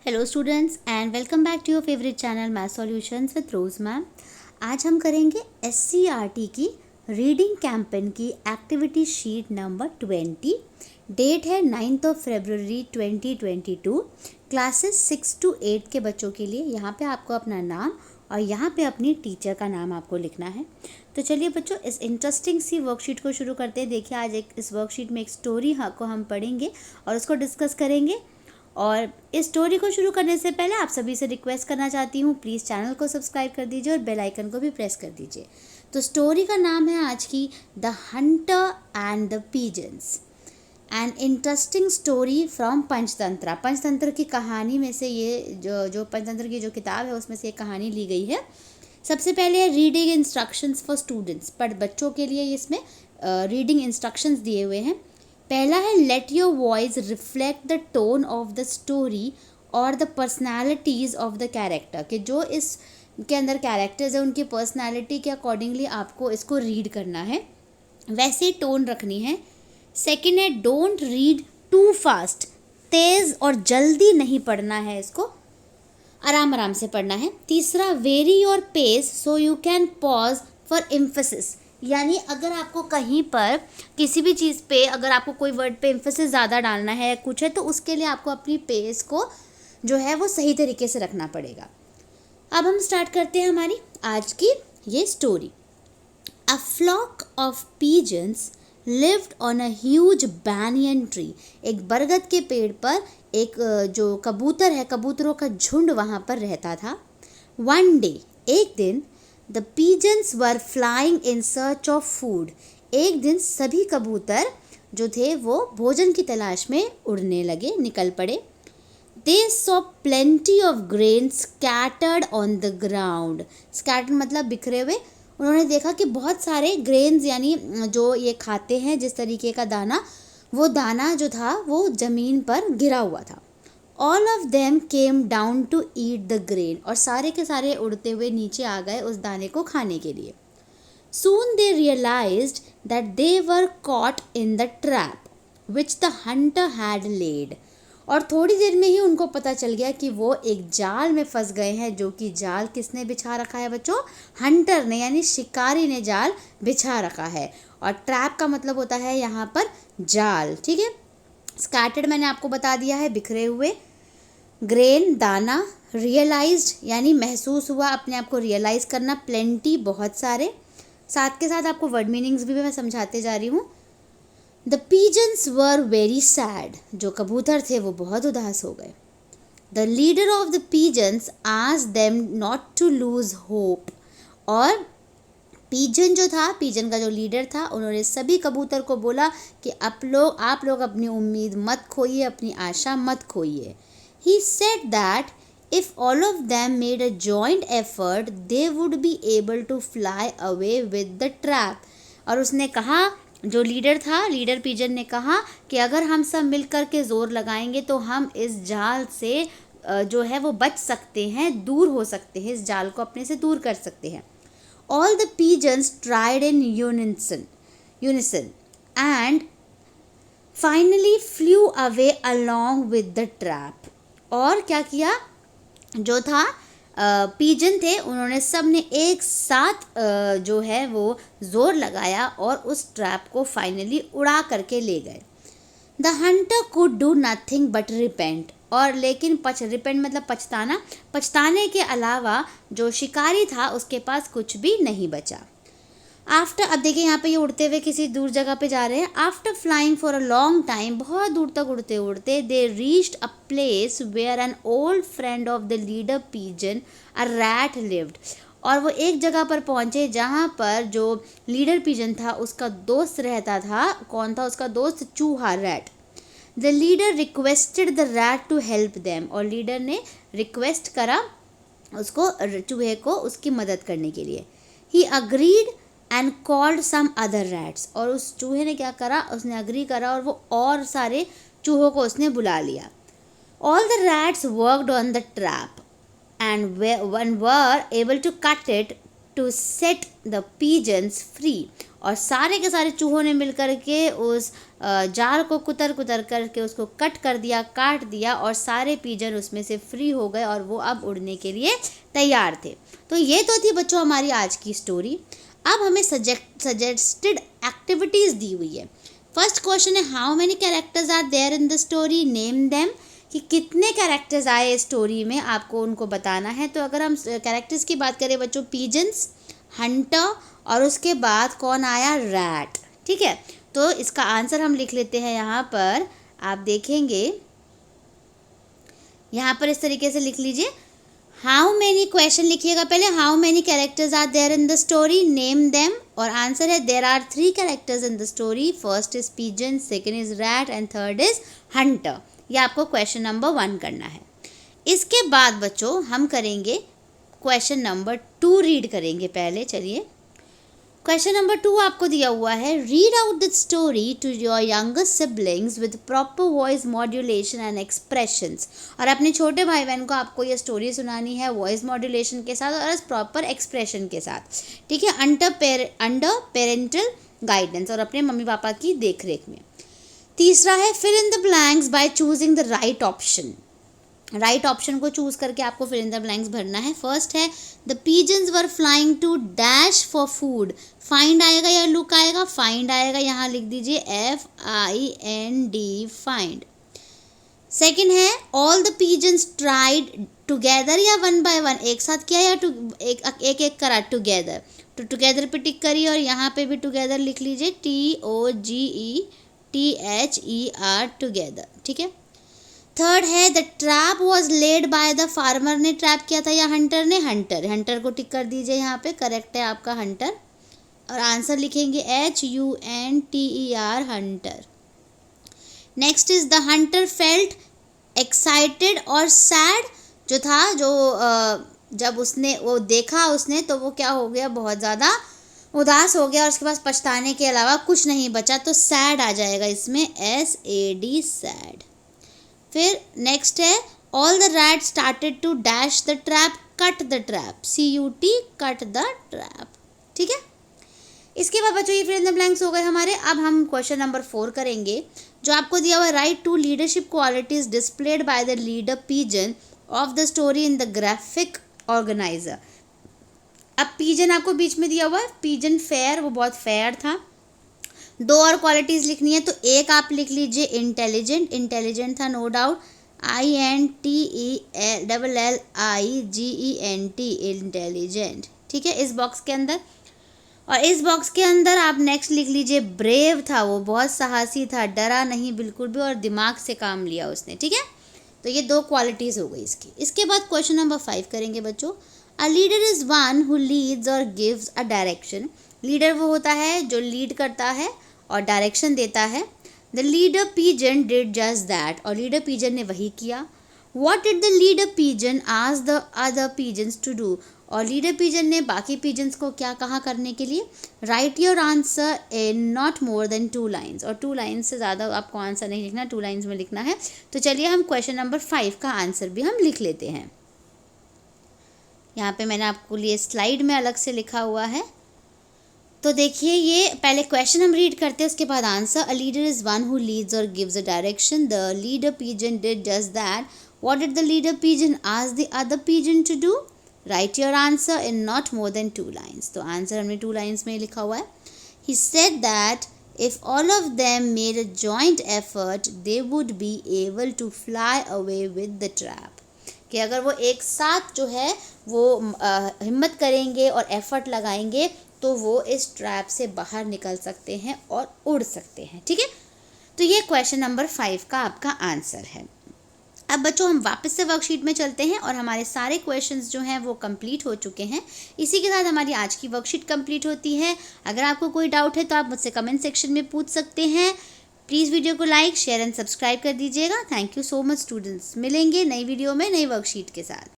Hello students and welcome back to your favourite channel math solutions with Rose ma'am. आज हम करेंगे SCRT की reading campaign की activity sheet number 20। Date है 9th of February 2022। Classes 6 to 8 के बच्चों के लिए यहाँ पे आपको अपना नाम और यहाँ पे अपनी टीचर का नाम आपको लिखना है। तो चलिए बच्चों, इस इंटरेस्टिंग सी वर्कशीट को शुरू करते हैं। देखिए, आज इस वर्कशीट में एक स्टोरी को हम पढ़ेंगे और उसको डिस्कस करेंगे। और इस स्टोरी को शुरू करने से पहले आप सभी से रिक्वेस्ट करना चाहती हूँ, प्लीज़ चैनल को सब्सक्राइब कर दीजिए और बेल आइकन को भी प्रेस कर दीजिए। तो स्टोरी का नाम है आज की the Hunter and the pigeons, an interesting story from Panchatantra. Panchatantra की कहानी में से ये जो पंचतंत्र की जो किताब है उसमें से एक कहानी ली गई है। सबसे पहले है रीडिंग इंस्ट्रक्शंस फॉर स्टूडेंट्स, पर बच्चों के लिए इसमें रीडिंग इंस्ट्रक्शंस दिए हुए हैं। पहला है let your voice reflect the tone of the story और the personalities of the character, कि जो इस के अंदर कैरेक्टर्स है उनकी पर्सनैलिटी के अकॉर्डिंगली आपको इसको रीड करना है, वैसे टोन रखनी है। सेकेंड है डोंट रीड टू फास्ट, तेज़ और जल्दी नहीं पढ़ना है, इसको आराम आराम से पढ़ना है। तीसरा vary your pace so you can pause for emphasis, यानी अगर आपको कहीं पर किसी भी चीज़ पे अगर आपको कोई वर्ड पे एम्फेसिस ज़्यादा डालना है कुछ है तो उसके लिए आपको अपनी पेस को जो है वो सही तरीके से रखना पड़ेगा। अब हम स्टार्ट करते हैं हमारी आज की ये story. A flock of pigeons lived on a huge banyan tree, एक बरगद के पेड़ पर एक जो कबूतर है, कबूतरों का झुंड वहाँ पर रहता था। वन डे, एक दिन, the pigeons were flying in search of food, एक दिन सभी कबूतर जो थे वो भोजन की तलाश में उड़ने लगे, निकल पड़े। They saw plenty of grain scattered on the ground, scattered मतलब बिखरे हुए। उन्होंने देखा कि बहुत सारे ग्रेन्स यानी जो ये खाते हैं जिस तरीके का दाना, वो दाना जो था वो ज़मीन पर गिरा हुआ था। All of them came down to eat the grain, और सारे के सारे उड़ते हुए नीचे आ गए उस दाने को खाने के लिए। Soon they realised that they were caught in the trap which the hunter had laid, और थोड़ी देर में ही उनको पता चल गया कि वो एक जाल में फंस गए हैं, जो कि जाल किसने बिछा रखा है बच्चों? हंटर ने, यानी शिकारी ने जाल बिछा रखा है। और ट्रैप का मतलब होता है यहाँ पर जाल, ठीक है। स्कैटर्ड मैंने आपको बता दिया है, बिखरे हुए। ग्रेन दाना, रियलाइज्ड यानी महसूस हुआ, अपने आप को रियलाइज़ करना। प्लेंटी बहुत सारे, साथ के साथ आपको वर्ड मीनिंग्स भी मैं समझाते जा रही हूँ। The pigeons were very sad, जो कबूतर थे वो बहुत उदास हो गए। The leader of the pigeons asked them not to lose hope, और पीजन जो था, पीजन का जो लीडर था, उन्होंने सभी कबूतर को बोला कि आप लोग अपनी उम्मीद मत खोइए, अपनी आशा मत खोइए। He said that if all of them made a joint effort, they would be able to fly away with the trap. और उसने कहा, जो लीडर था, लीडर पीजन ने कहा कि अगर हम सब मिलकर के ज़ोर लगाएंगे तो हम इस जाल से जो है वो बच सकते हैं, दूर हो सकते हैं, इस जाल को अपने से दूर कर सकते हैं। All the pigeons tried in unison and finally flew away along with the trap. और क्या किया, जो था पीजन थे, उन्होंने सब ने एक साथ जो है वो ज़ोर लगाया और उस ट्रैप को फाइनली उड़ा करके ले गए। The Hunter could do nothing but repent, और लेकिन रिपेंट मतलब पछताना, पछताने के अलावा जो शिकारी था उसके पास कुछ भी नहीं बचा। आफ्टर, अब देखिए यहाँ पे ये उड़ते हुए किसी दूर जगह पे जा रहे हैं। After flying for a long time, बहुत दूर तक उड़ते उड़ते, they reached a place where an old friend of the leader pigeon a rat lived, और वो एक जगह पर पहुँचे जहाँ पर जो लीडर पीजन था उसका दोस्त रहता था। कौन था उसका दोस्त? चूहा, rat. The leader requested the rat to help them, और लीडर ने रिक्वेस्ट करा उसको, चूहे को, उसकी मदद करने के लिए। He agreed and called some other rats, और उस चूहे ने क्या करा, उसने अग्री करा और वो और सारे चूहों को उसने बुला लिया। All the rats worked on the trap and one were able to cut it to set the pigeons free. और सारे के सारे चूहों ने मिल कर के उस जाल को कुतर कुतर करके उसको कट कर दिया, काट दिया, और सारे पीजन उसमें से फ्री हो गए और वो अब उड़ने के लिए तैयार थे। तो ये तो थी बच्चों हमारी आज की स्टोरी। अब हमें सजेस्टेड एक्टिविटीज़ दी हुई है। फर्स्ट क्वेश्चन है how many characters are there in the story, name them, कि कितने कैरेक्टर्स आए स्टोरी में, आपको उनको बताना है। तो अगर हम कैरेक्टर्स की बात करें बच्चों, पीजन्स, हंटर, और उसके बाद कौन आया, रैट। ठीक है, तो इसका आंसर हम लिख लेते हैं यहाँ पर। आप देखेंगे यहाँ पर इस तरीके से लिख लीजिए, हाउ मैनी, क्वेश्चन लिखिएगा पहले, how many characters are there in the story, name them, और आंसर है there are 3 characters in the story, first is pigeon, second is rat and third is hunter. ये आपको क्वेश्चन नंबर 1 करना है। इसके बाद बच्चों हम करेंगे क्वेश्चन नंबर 2 रीड करेंगे पहले। चलिए, क्वेश्चन नंबर 2 आपको दिया हुआ है, read out the story to your younger siblings with proper voice modulation and expressions. और अपने छोटे भाई बहन को आपको ये स्टोरी सुनानी है वॉइस मॉड्यूलेशन के साथ और प्रॉपर एक्सप्रेशन के साथ। ठीक है, अंडर पेरेंटल गाइडेंस, और अपने मम्मी पापा की देखरेख में। तीसरा है fill in the blanks by choosing the right option. Right option को चूज करके आपको फिल इन द ब्लैंक्स भरना है। फर्स्ट है the pigeons were flying to dash for food, find आएगा या लुक आएगा, फाइंड आएगा, यहाँ लिख दीजिए FIND, फाइंड। सेकेंड है all the pigeons tried together, या वन बाय वन, एक साथ किया या एक एक करा, टुगेदर। तो टुगेदर पे टिक करिए और यहाँ पे भी टुगेदर लिख लीजिए, TOGETHER, टुगेदर। ठीक है। थर्ड है the trap was led by the farmer, ने ट्रैप किया था या हंटर ने, हंटर को टिक कर दीजिए यहाँ पे, करेक्ट है आपका हंटर। और आंसर लिखेंगे HUNTER, Hunter. Next is the Hunter felt excited और सैड, जो था जब उसने वो देखा उसने तो वो क्या हो गया, बहुत ज़्यादा उदास हो गया और उसके पास पछताने के अलावा कुछ नहीं बचा, तो सैड आ जाएगा इसमें, SAD, सैड। फिर नेक्स्ट है all the rat started to dash the trap, cut the trap, CUT, cut the trap. ठीक है, इसके बाद बच्चों ये फिल इन द ब्लैंक्स हो गए हमारे। अब हम क्वेश्चन नंबर 4 करेंगे, जो आपको दिया हुआ है, write 2 leadership qualities displayed by the leader pigeon of the story in the graphic organiser. अब पीजन आपको बीच में दिया हुआ है, पीजन फेयर, वो बहुत फेयर था। 2 और क्वालिटीज़ लिखनी है, तो एक आप लिख लीजिए इंटेलिजेंट, इंटेलिजेंट था नो डाउट, INTELLIGENT, इंटेलिजेंट। ठीक है, इस बॉक्स के अंदर। और इस बॉक्स के अंदर आप नेक्स्ट लिख लीजिए ब्रेव था, वो बहुत साहसी था, डरा नहीं बिल्कुल भी और दिमाग से काम लिया उसने। ठीक है, तो ये 2 क्वालिटीज़ हो गई इसकी। इसके बाद क्वेश्चन नंबर 5 करेंगे बच्चों। अ leader is one who leads और गिव्स अ डायरेक्शन। लीडर वो होता है जो लीड करता है और डायरेक्शन देता है। The leader pigeon did just that, और लीडर पीजन ने वही किया। What did the leader pigeon ask the other pigeons to do, और लीडर पीजन ने बाकी पीजन्स को क्या कहा करने के लिए, write your answer in not more than 2 lines, और 2 लाइन्स से ज़्यादा आपको आंसर नहीं लिखना, 2 लाइन्स में लिखना है। तो चलिए हम क्वेश्चन नंबर 5 का आंसर भी हम लिख लेते हैं। यहाँ पे मैंने आपको लिए स्लाइड में अलग से लिखा हुआ है, तो देखिए ये पहले क्वेश्चन हम रीड करते हैं, उसके बाद answer. A leader is one who leads और gives a direction, the leader pigeon did just that, what did the leader pigeon ask the other pigeon to do, write your answer in not more than 2 lines. तो answer हमने 2 lines में लिखा हुआ है। He said that if all of them made a joint effort they would be able to fly away with the trap, कि अगर वो एक साथ जो है वो हिम्मत करेंगे और एफर्ट लगाएंगे तो वो इस ट्रैप से बाहर निकल सकते हैं और उड़ सकते हैं। ठीक है, तो ये क्वेश्चन नंबर 5 का आपका आंसर है। अब बच्चों हम वापस से वर्कशीट में चलते हैं और हमारे सारे क्वेश्चंस जो हैं वो कंप्लीट हो चुके हैं। इसी के साथ हमारी आज की वर्कशीट कंप्लीट होती है। अगर आपको कोई डाउट है तो आप मुझसे कमेंट सेक्शन में पूछ सकते हैं। प्लीज़ वीडियो को लाइक, शेयर एंड सब्सक्राइब कर दीजिएगा। Thank you so much students. मिलेंगे नई वीडियो में नई वर्कशीट के साथ।